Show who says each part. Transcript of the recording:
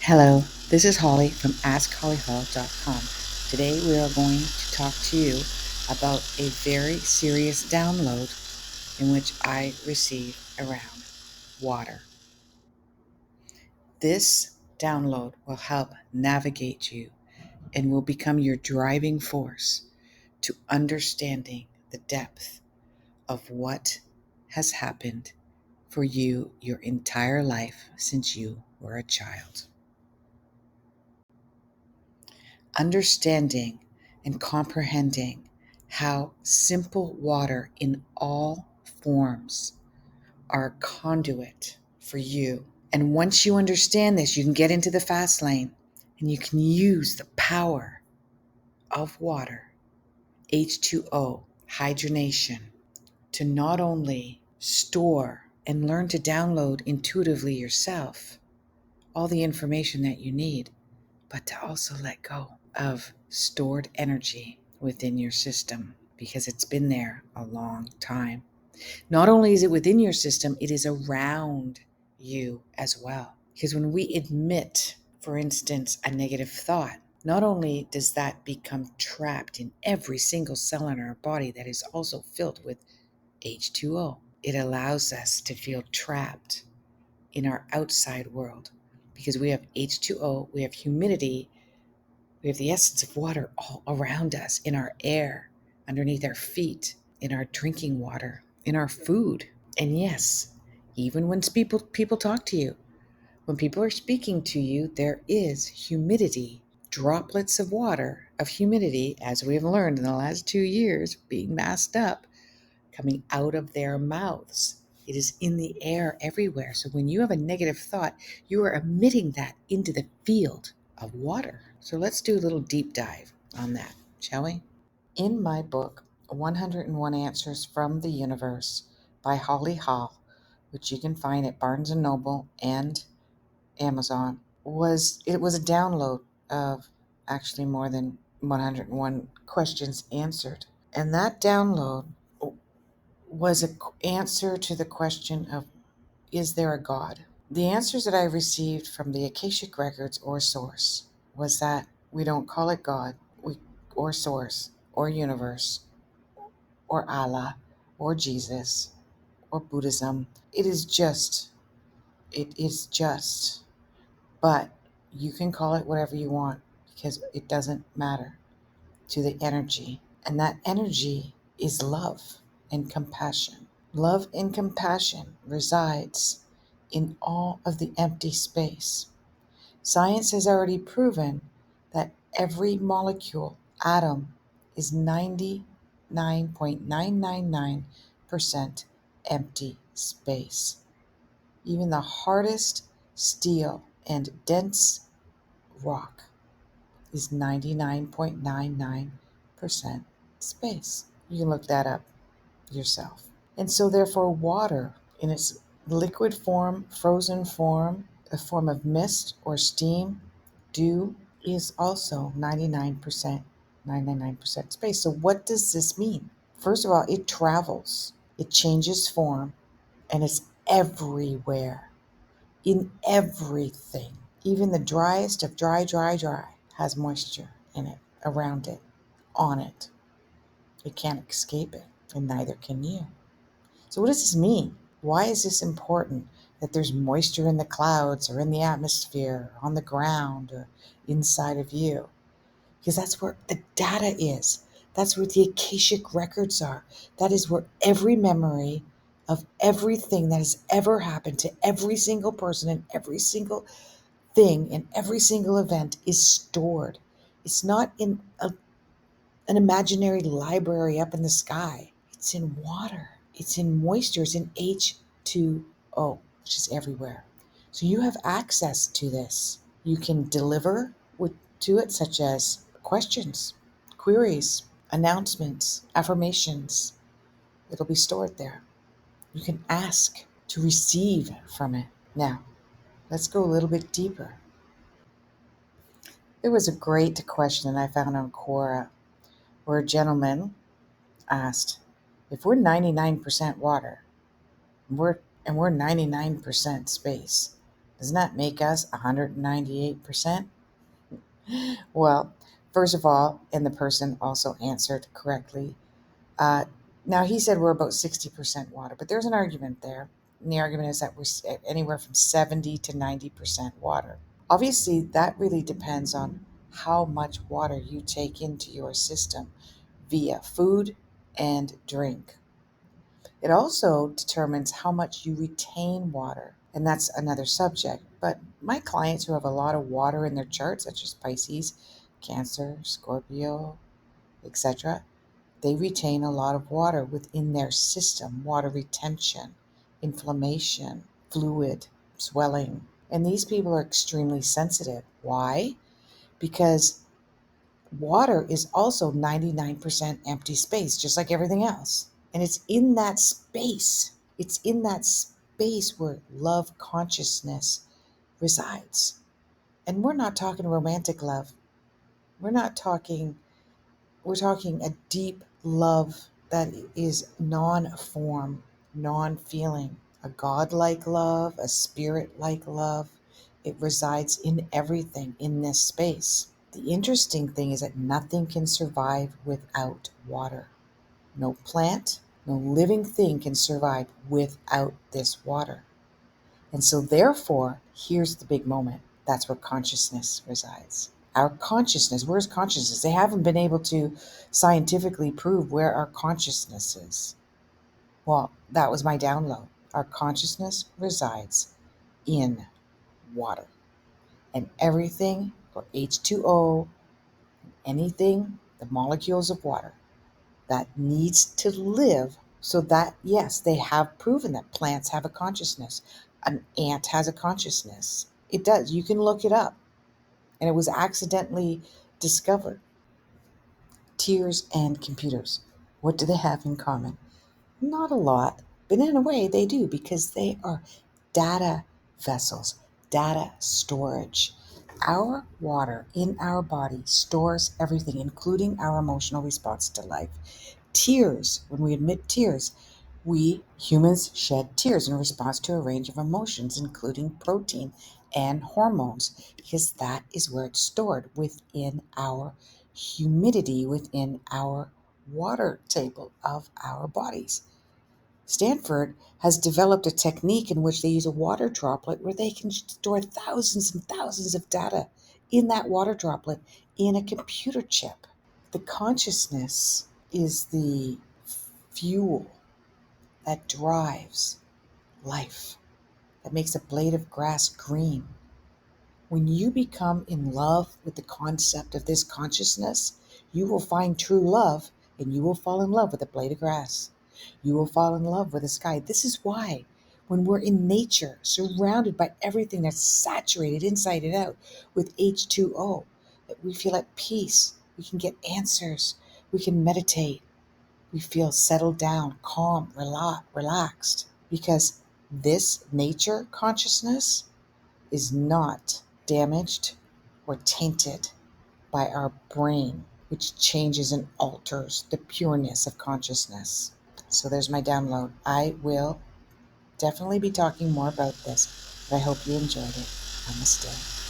Speaker 1: Hello, this is Holly from AskHollyHall.com. Today we are going to talk to you about a very serious download in which I received around water. This download will help navigate you and will become your driving force to understanding the depth of what has happened for you your entire life since you were a child. Understanding and comprehending how simple water in all forms are a conduit for you. And once you understand this, you can get into the fast lane and you can use the power of water, H2O, hydrogenation, to not only store and learn to download intuitively yourself all the information that you need, but to also let go of stored energy within your system because it's been there a long time. Not only is it within your system, it is around you as well. Because when we admit, for instance, a negative thought, not only does that become trapped in every single cell in our body that is also filled with H2O, it allows us to feel trapped in our outside world because we have H2O, we have humidity, we have the essence of water all around us, in our air, underneath our feet, in our drinking water, in our food. And yes, even when people talk to you, when people are speaking to you, there is humidity, droplets of water, of humidity, as we have learned in the last 2 years, being masked up, coming out of their mouths. It is in the air everywhere. So when you have a negative thought, you are emitting that into the field of water. So let's do a little deep dive on that, shall we? In my book, 101 Answers from the Universe by Holly Hall, which you can find at Barnes& and Noble and Amazon, was a download of actually more than 101 questions answered. And that download was an answer to the question of, is there a God? The answers that I received from the Akashic Records or Source was that we don't call it God, or Source, or Universe, or Allah, or Jesus, or Buddhism. It is just, but you can call it whatever you want because it doesn't matter to the energy. And that energy is love and compassion. Love and compassion resides in all of the empty space. Science has already proven that every molecule, atom, is 99.999% empty space. Even the hardest steel and dense rock is 99.99% space. You can look that up yourself. And so, therefore, water in its liquid form, frozen form, a form of mist or steam, dew, is also 99% space. So, what does this mean? First of all, it travels, it changes form, and it's everywhere, in everything. Even the driest of dry has moisture in it, around it, on it. It can't escape it, and neither can you. So, what does this mean? Why is this important that there's moisture in the clouds or in the atmosphere, or on the ground, or inside of you? Because that's where the data is. That's where the Akashic records are. That is where every memory of everything that has ever happened to every single person and every single thing and every single event is stored. It's not in an imaginary library up in the sky. It's in water. It's in moisture. It's in H2O, which is everywhere. So you have access to this. You can deliver to it, such as questions, queries, announcements, affirmations. It'll be stored there. You can ask to receive from it. Now, let's go a little bit deeper. There was a great question I found on Quora where a gentleman asked, if we're 99% water, we're 99% space, Doesn't that make us 198%? Well, first of all, and the person also answered correctly. Uh, Now, he said we're about 60% water, but there's an argument there. And the argument is that we're anywhere from 70 to 90% water. Obviously, that really depends on how much water you take into your system via food and drink. It also determines how much you retain water, and that's another subject. But my clients who have a lot of water in their charts, such as Pisces, Cancer, Scorpio, etc., they retain a lot of water within their system, water retention, inflammation, fluid, swelling. And these people are extremely sensitive. Why? Because water is also 99% empty space, just like everything else. And it's in that space where love consciousness resides. And we're not talking romantic love. We're not talking, we're talking a deep love that is non-form, non-feeling, a God-like love, a spirit-like love. It resides in everything in this space. The interesting thing is that nothing can survive without water. No plant, no living thing can survive without this water. And so, therefore, here's the big moment. That's where consciousness resides. Our consciousness, where's consciousness? They haven't been able to scientifically prove where our consciousness is. Well, that was my download. Our consciousness resides in water. And everything, or H2O, anything, the molecules of water that needs to live, so that, yes, they have proven that plants have a consciousness. An ant has a consciousness. It does. You can look it up. And it was accidentally discovered. Tears and computers. What do they have in common? Not a lot, but in a way they do, because they are data vessels, data storage. Our water in our body stores everything, including our emotional response to life. Tears, when we admit tears, we humans shed tears in response to a range of emotions, including protein and hormones, because that is where it's stored within our humidity, within our water table of our bodies. Stanford has developed a technique in which they use a water droplet where they can store thousands and thousands of data in that water droplet in a computer chip. The consciousness is the fuel that drives life, that makes a blade of grass green. When you become in love with the concept of this consciousness, you will find true love, and you will fall in love with a blade of grass. You will fall in love with the sky. This is why when we're in nature, surrounded by everything that's saturated inside and out with H2O, that we feel at peace. We can get answers. We can meditate. We feel settled down, calm, relaxed, because this nature consciousness is not damaged or tainted by our brain, which changes and alters the pureness of consciousness. So there's my download. I will definitely be talking more about this, but I hope you enjoyed it. Namaste.